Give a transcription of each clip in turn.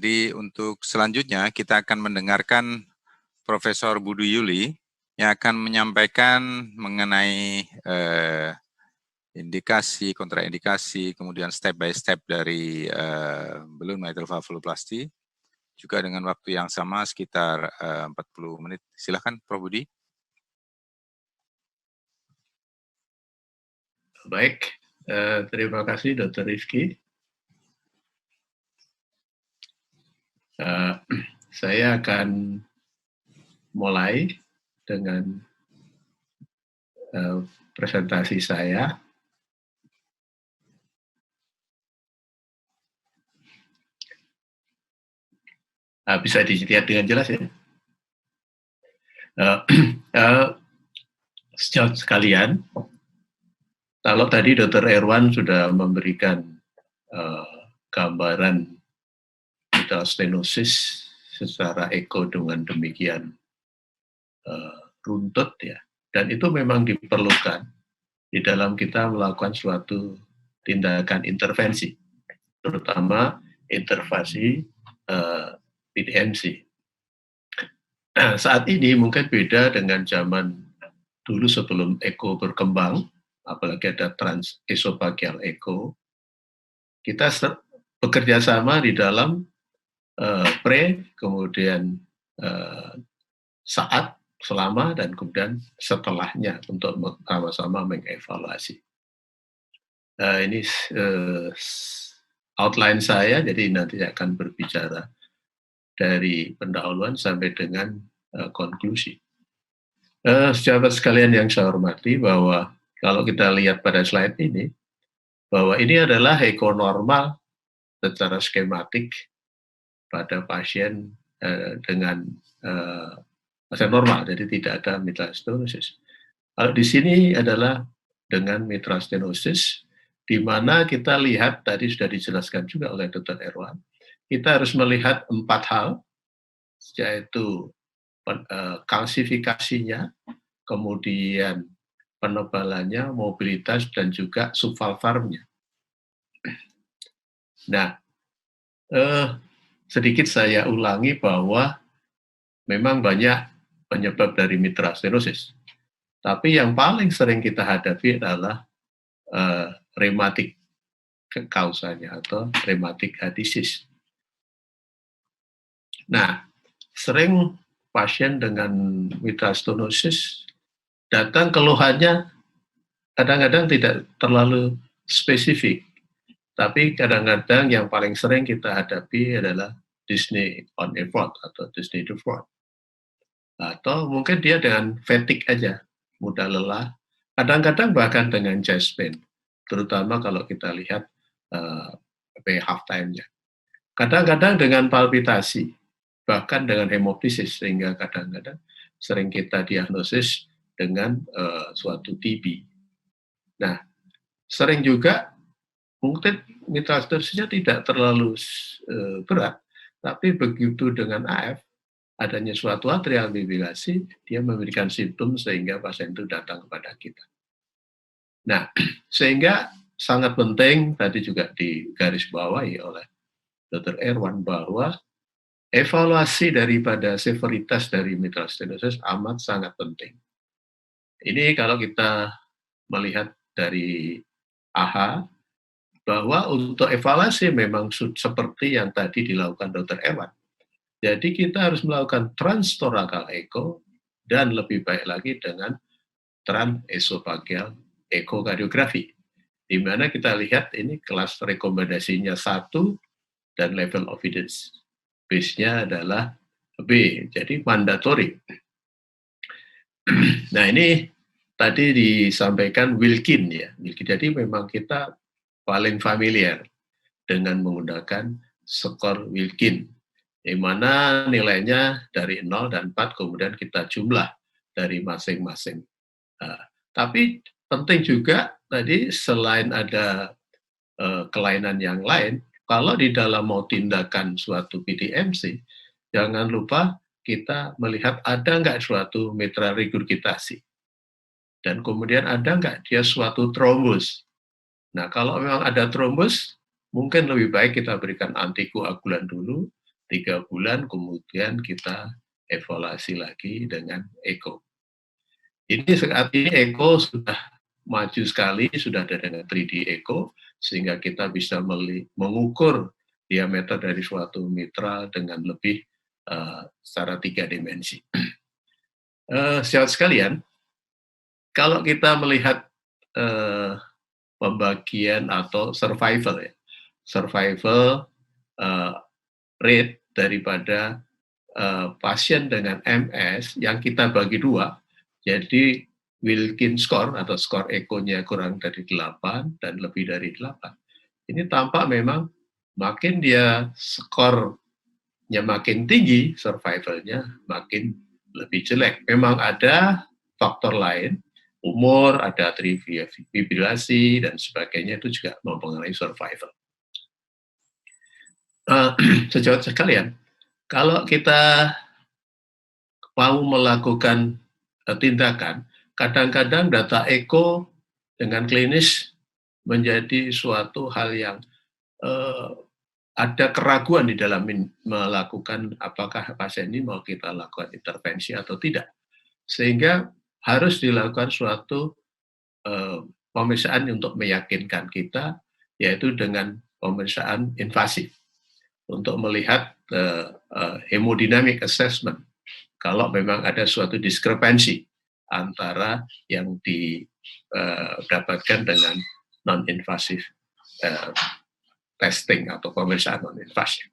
Jadi untuk selanjutnya kita akan mendengarkan Profesor Budi Yuli yang akan menyampaikan mengenai indikasi, kontraindikasi, kemudian step by step dari balloon mitral valvuloplasty, juga dengan waktu yang sama sekitar 40 menit. Silakan Prof. Budi. Baik, terima kasih Dr. Rizky. Saya akan mulai dengan presentasi saya. Bisa dilihat dengan jelas ya. Sejauh sekalian, kalau tadi Dr. Erwan sudah memberikan gambaran mitral stenosis secara eko dengan demikian runtut ya, dan itu memang diperlukan di dalam kita melakukan suatu tindakan intervensi, terutama intervensi PDMC. Saat ini mungkin beda dengan zaman dulu sebelum eko berkembang, apalagi ada transesofageal eko. Kita bekerja sama di dalam pre, kemudian saat, selama, dan kemudian setelahnya untuk sama-sama mengevaluasi. Ini outline saya, jadi nanti saya akan berbicara dari pendahuluan sampai dengan konklusi. Sahabat sekalian yang saya hormati, bahwa kalau kita lihat pada slide ini, bahwa ini adalah eko normal secara skematik pada pasien dengan pasien normal, jadi tidak ada mitral stenosis. Kalau di sini adalah dengan mitral stenosis, di mana kita lihat tadi sudah dijelaskan juga oleh Dr. Erwan, kita harus melihat 4 hal, yaitu kalsifikasinya, kemudian penebalannya, mobilitas, dan juga subvalvarmnya. Nah, sedikit saya ulangi bahwa memang banyak penyebab dari mitral stenosis. Tapi yang paling sering kita hadapi adalah rheumatic kausanya atau rheumatic heart disease. Nah, sering pasien dengan mitral stenosis datang keluhannya kadang-kadang tidak terlalu spesifik. Tapi kadang-kadang yang paling sering kita hadapi adalah dyspnea on effort atau dyspnea default. Atau mungkin dia dengan fatigue aja, mudah lelah. Kadang-kadang bahkan dengan chest pain, terutama kalau kita lihat half time-nya. Kadang-kadang dengan palpitasi, bahkan dengan hemoptysis, sehingga kadang-kadang sering kita diagnosis dengan suatu TB. Nah, sering juga mungkin mitral stenosis-nya tidak terlalu berat, tapi begitu dengan AF, adanya suatu atrial fibrilasi, dia memberikan simptom sehingga pasien itu datang kepada kita. Nah, sehingga sangat penting, tadi juga digarisbawahi oleh Dr. Erwan, bahwa evaluasi daripada severitas dari mitral stenosis amat sangat penting. Ini kalau kita melihat dari AHA, bahwa untuk evaluasi memang seperti yang tadi dilakukan Dr. Erwan. Jadi kita harus melakukan transtorakal echo dan lebih baik lagi dengan transesofageal ekokardiografi, di mana kita lihat ini kelas rekomendasinya 1 dan level of evidence base-nya adalah B, jadi mandatory. Nah, ini tadi disampaikan Wilkin ya. Jadi memang kita paling familiar dengan menggunakan skor Wilkin, di mana nilainya dari 0 dan 4, kemudian kita jumlah dari masing-masing. Tapi penting juga tadi selain ada kelainan yang lain, kalau di dalam mau tindakan suatu PDMC, jangan lupa kita melihat ada nggak suatu mitral regurgitasi. Dan kemudian ada nggak dia suatu trombus. Nah, kalau memang ada trombus, mungkin lebih baik kita berikan antikoagulan dulu, 3 bulan kemudian kita evaluasi lagi dengan echo. Ini saat ini echo sudah maju sekali, sudah ada dengan 3D echo, sehingga kita bisa mengukur diameter dari suatu mitra dengan lebih secara 3 dimensi. Sahabat sekalian, kalau kita melihat pembagian atau survival rate daripada pasien dengan MS yang kita bagi dua, jadi Wilkins score atau skor echo-nya kurang dari 8 dan lebih dari 8. Ini tampak memang makin dia skornya makin tinggi, survival-nya makin lebih jelek. Memang ada faktor lain, umur, ada fibrilasi, dan sebagainya, itu juga mempengaruhi survival. Sejauh sekalian, kalau kita mau melakukan tindakan, kadang-kadang data echo dengan klinis menjadi suatu hal yang ada keraguan di dalam melakukan apakah pasien ini mau kita lakukan intervensi atau tidak. Sehingga harus dilakukan suatu pemeriksaan untuk meyakinkan kita, yaitu dengan pemeriksaan invasif untuk melihat hemodynamic assessment kalau memang ada suatu diskrepansi antara yang didapatkan dengan non-invasif testing atau pemeriksaan non-invasif.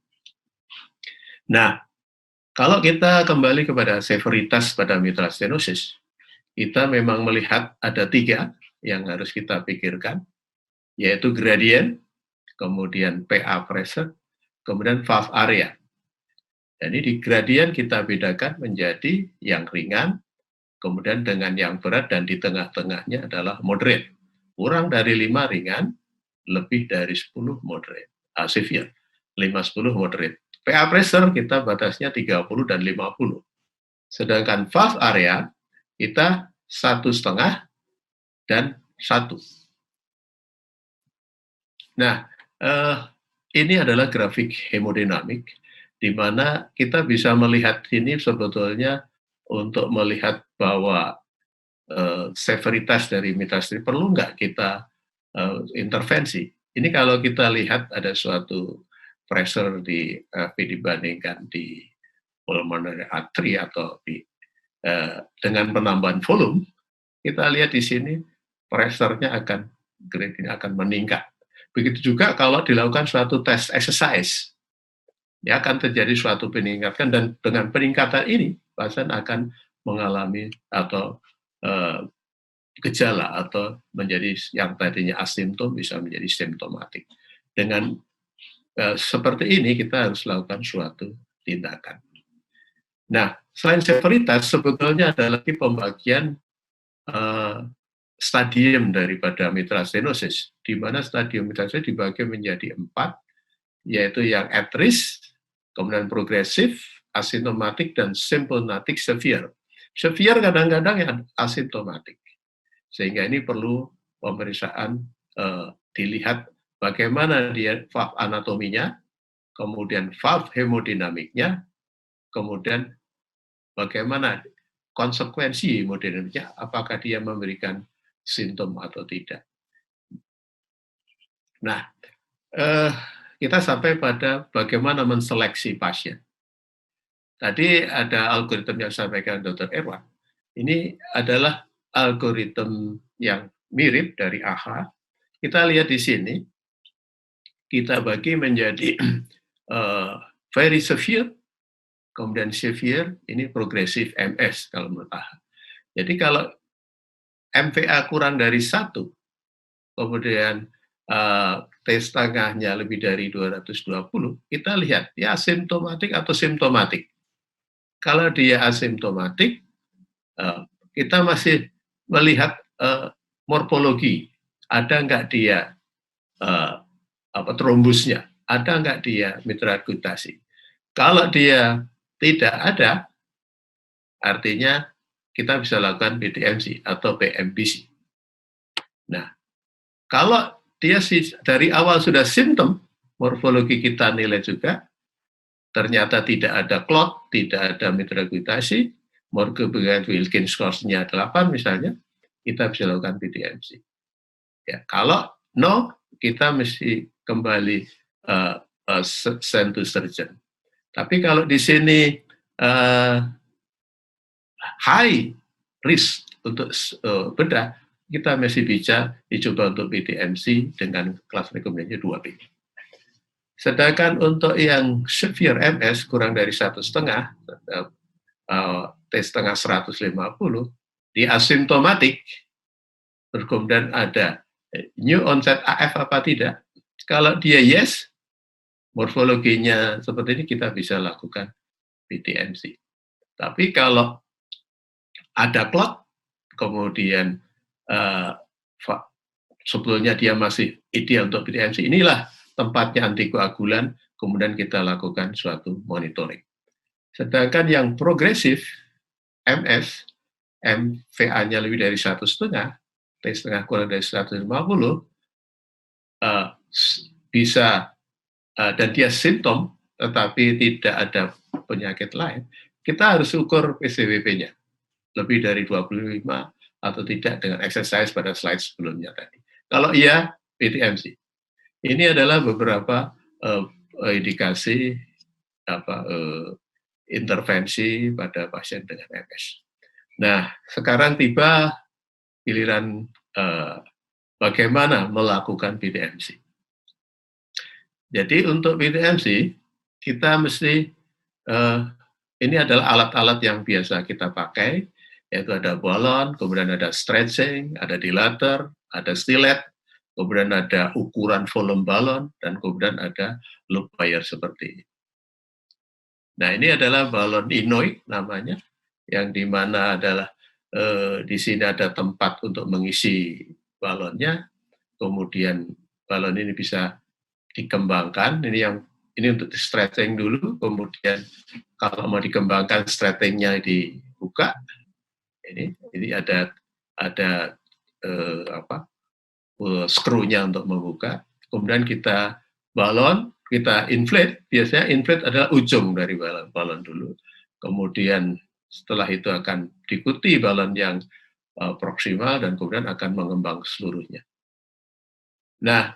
Nah, kalau kita kembali kepada severitas pada mitral stenosis, kita memang melihat ada 3 yang harus kita pikirkan, yaitu gradient, kemudian PA pressure, kemudian valve area. Jadi di gradient kita bedakan menjadi yang ringan, kemudian dengan yang berat, dan di tengah-tengahnya adalah moderate. Kurang dari 5 ringan, lebih dari 10 moderate. Severe, 5-10 moderate. PA pressure kita batasnya 30 dan 50. Sedangkan valve area kita 1,5 dan 1. Nah, ini adalah grafik hemodinamik, di mana kita bisa melihat ini sebetulnya untuk melihat bahwa severitas dari mitral stenosis perlu nggak kita intervensi. Ini kalau kita lihat ada suatu pressure dibandingkan di pulmonary artery atau dengan penambahan volume, kita lihat di sini pressure-nya akan meningkat. Begitu juga kalau dilakukan suatu tes exercise, ya akan terjadi suatu peningkatan, dan dengan peningkatan ini pasien akan mengalami atau gejala atau menjadi yang tadinya asimptom bisa menjadi simptomatik. Dengan seperti ini kita harus lakukan suatu tindakan. Nah, selain severitas, sebetulnya ada lagi pembagian stadium daripada mitral stenosis, di mana stadium mitral stenosis dibagi menjadi 4, yaitu yang at risk, kemudian progresif, asimptomatik, dan symptomatic severe. Severe kadang-kadang yang asimptomatik. Sehingga ini perlu pemeriksaan dilihat bagaimana dia valve anatominya, kemudian valve hemodinamiknya, kemudian bagaimana konsekuensi hemodinamiknya, apakah dia memberikan simptom atau tidak. Nah, kita sampai pada bagaimana menseleksi pasien. Tadi ada algoritma yang disampaikan Dr. Erwan. Ini adalah algoritma yang mirip dari AHA. Kita lihat di sini, kita bagi menjadi very severe, kemudian severe, ini progressive MS kalau menurut AHA. Jadi kalau MVA kurang dari 1, kemudian T setengahnya lebih dari 220, kita lihat ya asimptomatik atau simptomatik. Kalau dia asimptomatik, kita masih melihat morfologi, ada nggak dia trombusnya, ada nggak dia mitral gutasi. Kalau dia tidak ada, artinya kita bisa lakukan PDMC atau PMBC. Nah, kalau dia dari awal sudah simptom, morfologi kita nilai juga, ternyata tidak ada clot, tidak ada mitragutasi, Morgan-Wilkins score-nya 8 misalnya, kita bisa lakukan PTMC. Ya, kalau no, kita mesti kembali send to surgeon. Tapi kalau di sini high risk untuk bedah, kita masih bisa dicoba untuk PTMC dengan kelas rekomendasi 2B. Sedangkan untuk yang severe MS kurang dari 1,5, T setengah 150, di asimptomatik, kemudian ada new onset AF apa tidak. Kalau dia yes, morfologinya seperti ini, kita bisa lakukan PTMC. Tapi kalau ada clot, kemudian sebetulnya dia masih ideal untuk PTMC, inilah tempatnya antikoagulan, kemudian kita lakukan suatu monitoring. Sedangkan yang progresif, MS, MVA-nya lebih dari 1,5, T setengah kurang dari 150, bisa, dan dia simptom, tetapi tidak ada penyakit lain, kita harus ukur PCWP-nya, lebih dari 25 atau tidak dengan exercise pada slide sebelumnya tadi. Kalau iya, PTMC. Ini adalah beberapa indikasi intervensi pada pasien dengan MS. Nah, sekarang tiba giliran bagaimana melakukan PTMC. Jadi untuk PTMC, kita mesti, ini adalah alat-alat yang biasa kita pakai, yaitu ada balon, kemudian ada stretching, ada dilator, ada stilet, kemudian ada ukuran volume balon, dan kemudian ada loop wire seperti ini. Nah, ini adalah balon inoid namanya, yang dimana adalah di sini ada tempat untuk mengisi balonnya, kemudian balon ini bisa dikembangkan. Ini untuk stretching dulu, kemudian kalau mau dikembangkan stretchingnya dibuka. Ini ada skrunya untuk membuka. Kemudian kita balon, kita inflate. Biasanya inflate adalah ujung dari balon dulu. Kemudian setelah itu akan diikuti balon yang proksimal dan kemudian akan mengembang seluruhnya. Nah,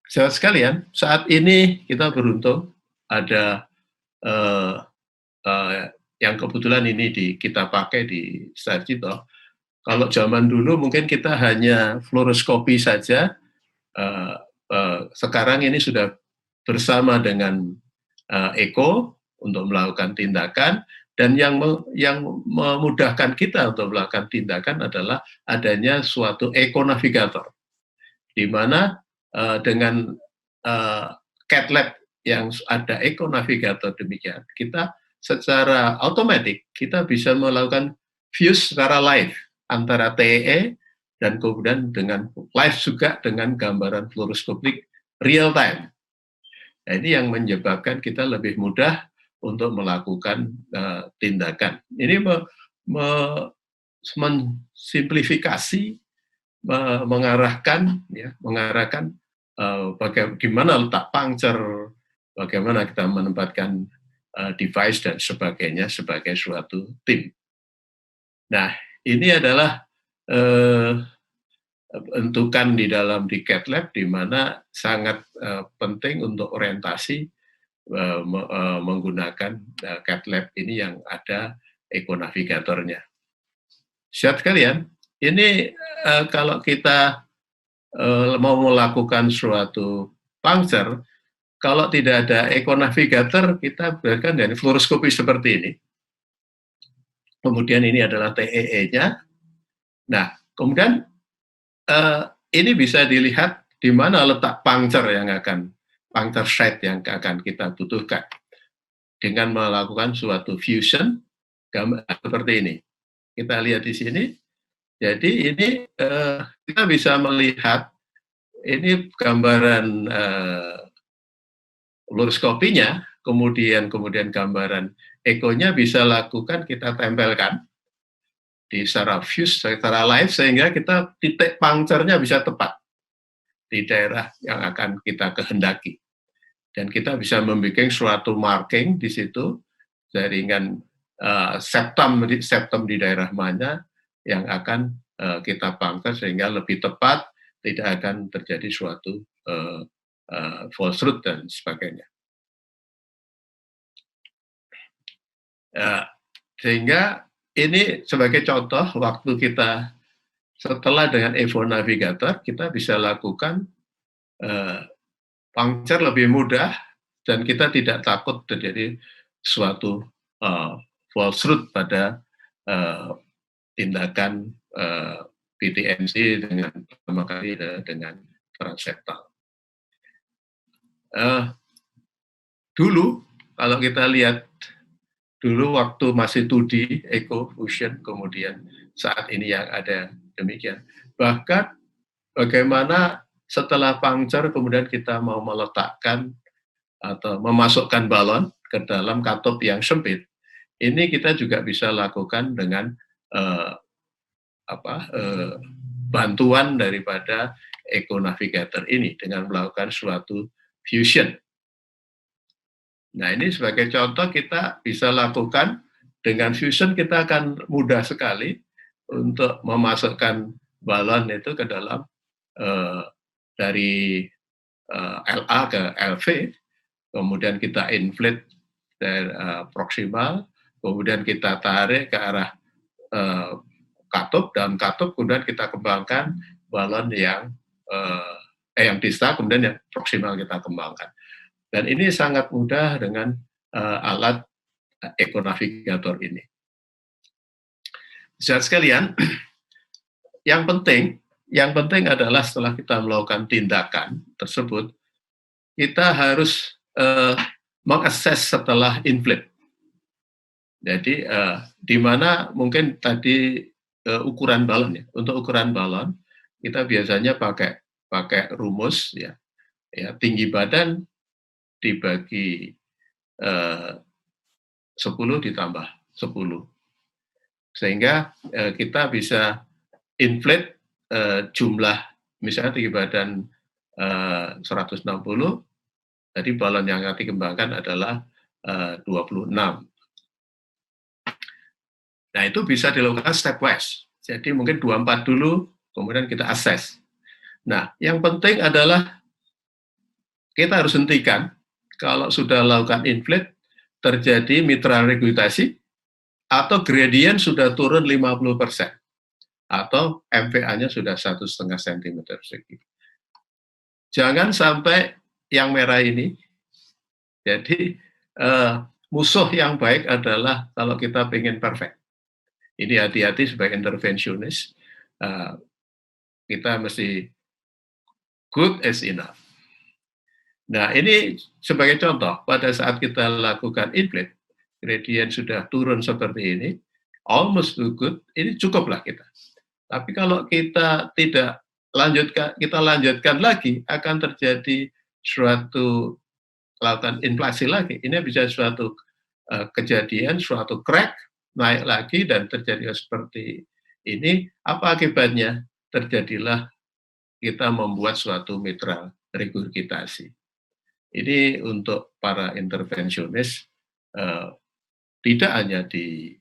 sahabat sekalian, saat ini kita beruntung ada yang kebetulan ini kita pakai di Sarjito. Kalau zaman dulu mungkin kita hanya fluoroskopi saja, sekarang ini sudah bersama dengan Eko untuk melakukan tindakan, dan yang memudahkan kita untuk melakukan tindakan adalah adanya suatu Eko Navigator, di mana dengan cath lab yang ada Eko Navigator demikian, kita secara otomatis kita bisa melakukan fuse secara live antara TEE dan kemudian dengan live juga dengan gambaran fluoroskopik real time. Nah, ini yang menyebabkan kita lebih mudah untuk melakukan tindakan. Ini mensimplifikasi, mengarahkan bagaimana letak puncture, bagaimana kita menempatkan device dan sebagainya sebagai suatu tim. Nah, ini adalah bentukan di dalam di cath lab, di mana sangat penting untuk orientasi menggunakan cath lab ini yang ada Eko Navigatornya. Siap sekalian, ini kalau kita mau melakukan suatu puncture, kalau tidak ada Eko Navigator, kita berikan dari fluoroskopi seperti ini. Kemudian ini adalah TEE-nya. Nah, kemudian ini bisa dilihat di mana letak puncture site yang akan kita butuhkan. Dengan melakukan suatu fusion, seperti ini. Kita lihat di sini. Jadi ini kita bisa melihat, ini gambaran fluoroskopinya, kemudian gambaran ekonya bisa lakukan, kita tempelkan di secara fuse, secara live, sehingga kita titik puncture-nya bisa tepat di daerah yang akan kita kehendaki. Dan kita bisa membuat suatu marking di situ, jaringan septum di daerah mana yang akan kita puncture sehingga lebih tepat, tidak akan terjadi suatu false root dan sebagainya. Sehingga ini sebagai contoh, waktu kita setelah dengan Evo Navigator, kita bisa lakukan puncture lebih mudah, dan kita tidak takut terjadi suatu false root pada tindakan PTMC dengan pertama kali dengan transseptal. Dulu, kalau kita lihat dulu waktu masih 2D, Eco Fusion, kemudian saat ini yang ada demikian. Bahkan bagaimana setelah puncture kemudian kita mau meletakkan atau memasukkan balon ke dalam katup yang sempit, ini kita juga bisa lakukan dengan bantuan daripada Eco Navigator ini dengan melakukan suatu fusion. Nah, ini sebagai contoh kita bisa lakukan dengan fusion, kita akan mudah sekali untuk memasukkan balon itu ke dalam dari LA ke LV, kemudian kita inflate dari proksimal, kemudian kita tarik ke arah katup, dalam katup, kemudian kita kembangkan balon yang distal, kemudian yang proksimal kita kembangkan. Dan ini sangat mudah dengan alat Eco Navigator ini. Saudara sekalian, yang penting adalah setelah kita melakukan tindakan tersebut, kita harus mengakses setelah inflate. Jadi di mana mungkin tadi ukuran balon ya. Untuk ukuran balon kita biasanya pakai rumus ya tinggi badan dibagi 10 ditambah 10. Sehingga kita bisa inflate jumlah, misalnya tinggi badan 160, jadi balon yang akan dikembangkan adalah 26. Nah, itu bisa dilakukan stepwise. Jadi mungkin 24 dulu, kemudian kita assess. Nah, yang penting adalah kita harus hentikan kalau sudah lakukan inflate, terjadi mitral regurgitasi, atau gradient sudah turun 50%, atau MVA-nya sudah 1,5 cm persegi. Jangan sampai yang merah ini. Jadi musuh yang baik adalah kalau kita ingin perfect. Ini hati-hati sebagai intervensionis, kita mesti good as enough. Nah, ini sebagai contoh, pada saat kita lakukan inflate, gradient sudah turun seperti ini, almost to good, ini cukuplah kita. Tapi kalau kita tidak lanjutkan lagi, akan terjadi suatu lakukan inflasi lagi. Ini bisa suatu kejadian, suatu crack, naik lagi dan terjadi seperti ini. Apa akibatnya? Terjadilah kita membuat suatu mitral regurgitasi. Ini untuk para intervensionis, tidak hanya di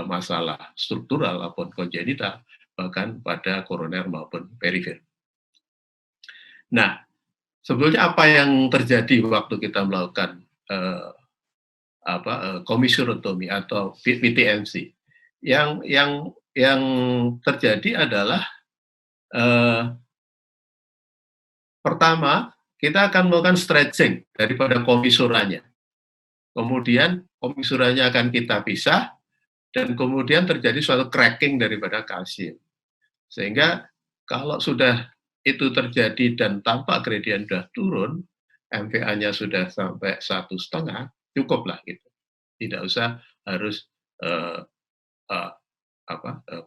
masalah struktural maupun kongenital, bahkan pada koroner maupun perifer. Nah, sebetulnya apa yang terjadi waktu kita melakukan komisurotomi atau PTMC? Yang terjadi adalah pertama, kita akan melakukan stretching daripada komisurannya. Kemudian komisurannya akan kita pisah, dan kemudian terjadi suatu cracking daripada kalsium. Sehingga kalau sudah itu terjadi dan tampak gradient sudah turun, MVA-nya sudah sampai 1,5, cukuplah gitu. Tidak usah harus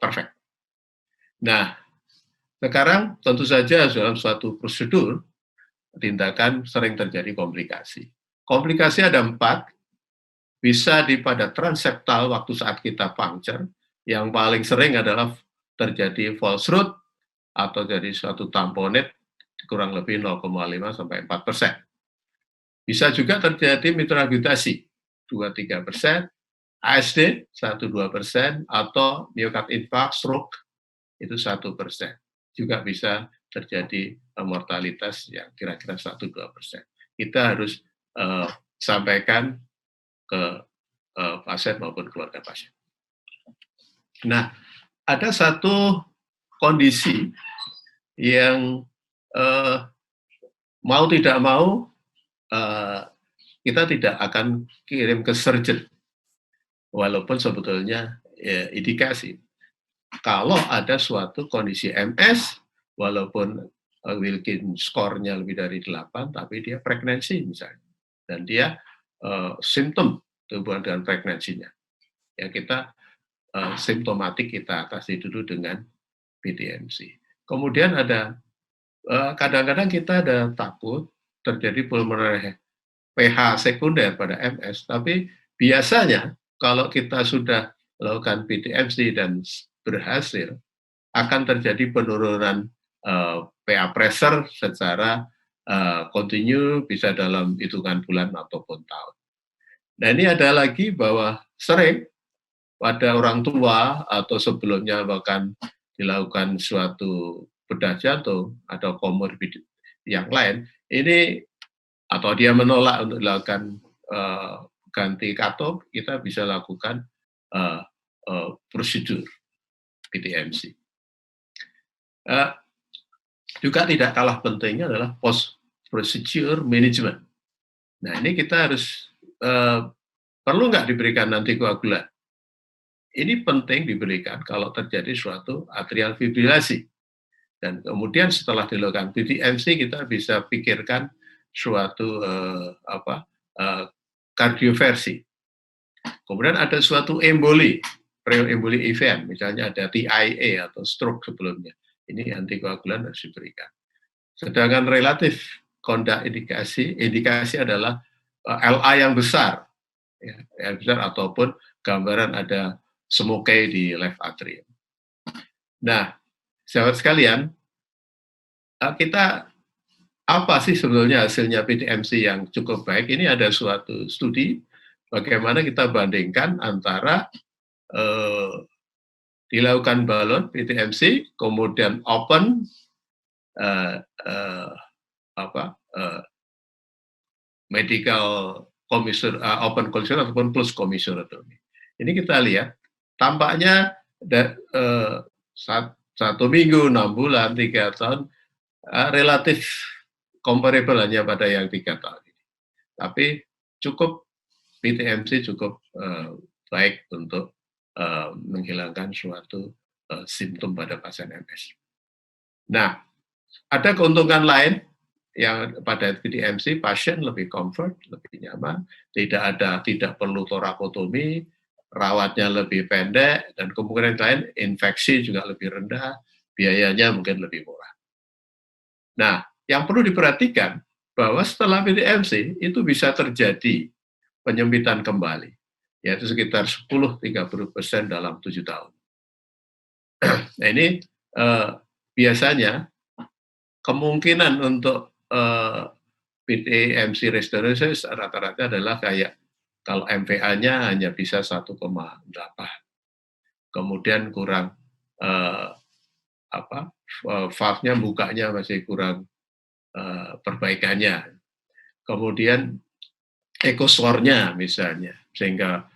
perfect. Nah, sekarang tentu saja dalam suatu prosedur tindakan sering terjadi komplikasi. Komplikasi ada 4, bisa pada transseptal waktu saat kita puncture, yang paling sering adalah terjadi false root atau jadi suatu tamponade kurang lebih 0,5 sampai 4%. Bisa juga terjadi mitral gutasi 2-3%, ASD 1-2%, atau myocard infarct, stroke itu 1%. Juga bisa terjadi mortalitas yang kira-kira 1-2%. Kita harus sampaikan ke pasien maupun keluarga pasien. Nah, ada satu kondisi yang mau tidak mau kita tidak akan kirim ke surgeon, walaupun sebetulnya ya, indikasi. Kalau ada suatu kondisi MS, walaupun Wilkins score-nya lebih dari 8, tapi dia pregnancy misalnya, dan dia simptom hubungan dengan pregnancy-nya. Ya kita simptomatik kita atasi dulu dengan PTMC. Kemudian ada kadang-kadang kita ada takut terjadi pulmonary pH sekunder pada MS, tapi biasanya kalau kita sudah melakukan PTMC dan berhasil, akan terjadi penurunan pH pressure secara kontinu, bisa dalam hitungan bulan ataupun tahun. Nah, ini ada lagi bahwa sering pada orang tua atau sebelumnya bahkan dilakukan suatu bedah jantung atau komorbid yang lain, ini atau dia menolak untuk dilakukan ganti katop, kita bisa lakukan prosedur PTMC. Juga tidak kalah pentingnya adalah post procedure management. Nah, ini kita harus perlu nggak diberikan antikoagulan? Ini penting diberikan kalau terjadi suatu atrial fibrilasi. Dan kemudian setelah dilakukan PTMC, kita bisa pikirkan suatu kardioversi. Kemudian ada suatu emboli, pre-emboli event, misalnya ada TIA atau stroke sebelumnya. Ini antikoagulan harus diberikan. Sedangkan relatif indikasi adalah LA yang besar, ya, yang besar ataupun gambaran ada semokai di left atrium. Nah, sahabat sekalian, kita apa sih sebetulnya hasilnya PTMC yang cukup baik? Ini ada suatu studi bagaimana kita bandingkan antara dilakukan balon PTMC, kemudian open medical commission, open collision ataupun close commissurotomy. Ini kita lihat tampaknya 1 minggu, 6 bulan, 3 tahun relatif comparable hanya pada yang 3 tahun ini. Tapi cukup PTMC cukup baik untuk menghilangkan suatu simptom pada pasien MS. Nah, ada keuntungan lain yang pada PTMC pasien lebih comfort, lebih nyaman, tidak perlu torakotomi, rawatnya lebih pendek, dan kemungkinan lain infeksi juga lebih rendah, biayanya mungkin lebih murah. Nah, yang perlu diperhatikan bahwa setelah PTMC itu bisa terjadi penyempitan kembali, yaitu sekitar 10-30% dalam 7 tahun. Nah, ini biasanya kemungkinan untuk PTMC restenosis rata-rata adalah kayak kalau MVA-nya hanya bisa 1,8, kemudian kurang valve-nya bukanya masih kurang perbaikannya, kemudian echo score-nya misalnya, sehingga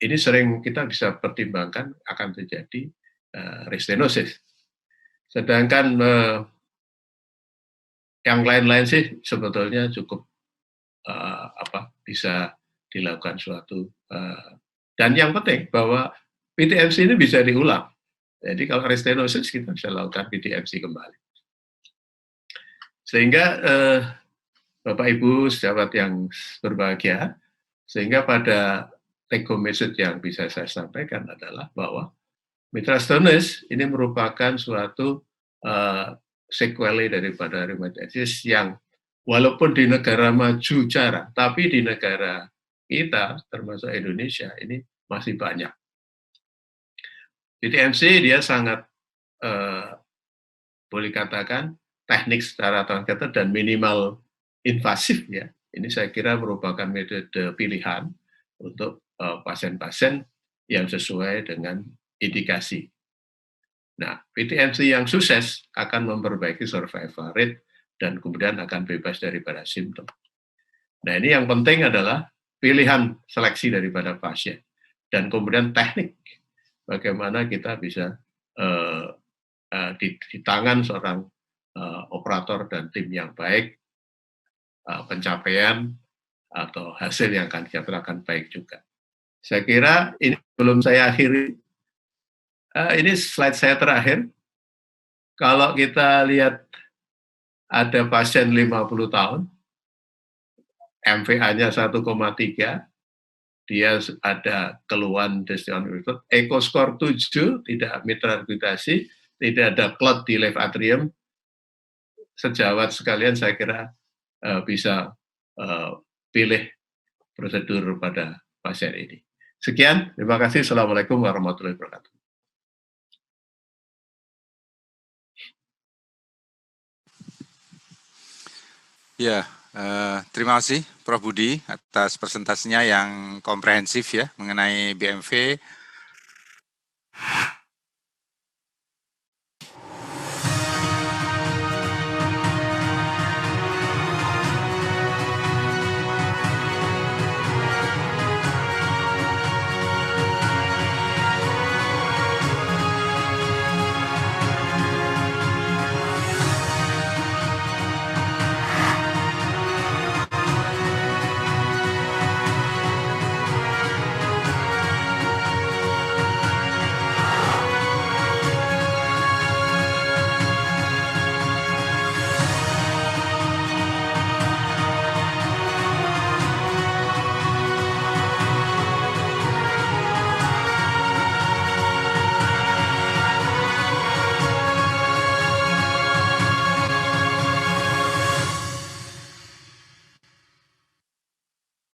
ini sering kita bisa pertimbangkan akan terjadi restenosis. Sedangkan yang lain-lain sih sebetulnya cukup bisa dilakukan suatu dan yang penting bahwa PTMC ini bisa diulang. Jadi kalau restenosis kita bisa lakukan PTMC kembali. Sehingga Bapak Ibu sahabat yang berbahagia, sehingga pada take home message yang bisa saya sampaikan adalah bahwa mitral stenosis ini merupakan suatu sequelae daripada rheumatoid yang walaupun di negara maju jarang, tapi di negara kita termasuk Indonesia ini masih banyak. PTMC dia sangat boleh katakan teknik secara transcatheter dan minimal invasif ya, ini saya kira merupakan metode pilihan untuk pasien-pasien yang sesuai dengan indikasi. Nah, PTMC yang sukses akan memperbaiki survival rate dan kemudian akan bebas daripada simptom. Nah, ini yang penting adalah pilihan seleksi daripada pasien dan kemudian teknik bagaimana kita bisa di tangan seorang operator dan tim yang baik, pencapaian atau hasil yang akan akan baik juga. Saya kira ini belum saya akhiri. Ini slide saya terakhir. Kalau kita lihat ada pasien 50 tahun, MVA-nya 1,3, dia ada keluhan destion return, echo score 7, tidak mitral regurgitasi, tidak ada clot di left atrium. Sejawat sekalian saya kira bisa pilih prosedur pada pasien ini. Sekian, terima kasih. Assalamualaikum warahmatullahi wabarakatuh. Ya, terima kasih Prof. Budi atas presentasinya yang komprehensif ya mengenai BMV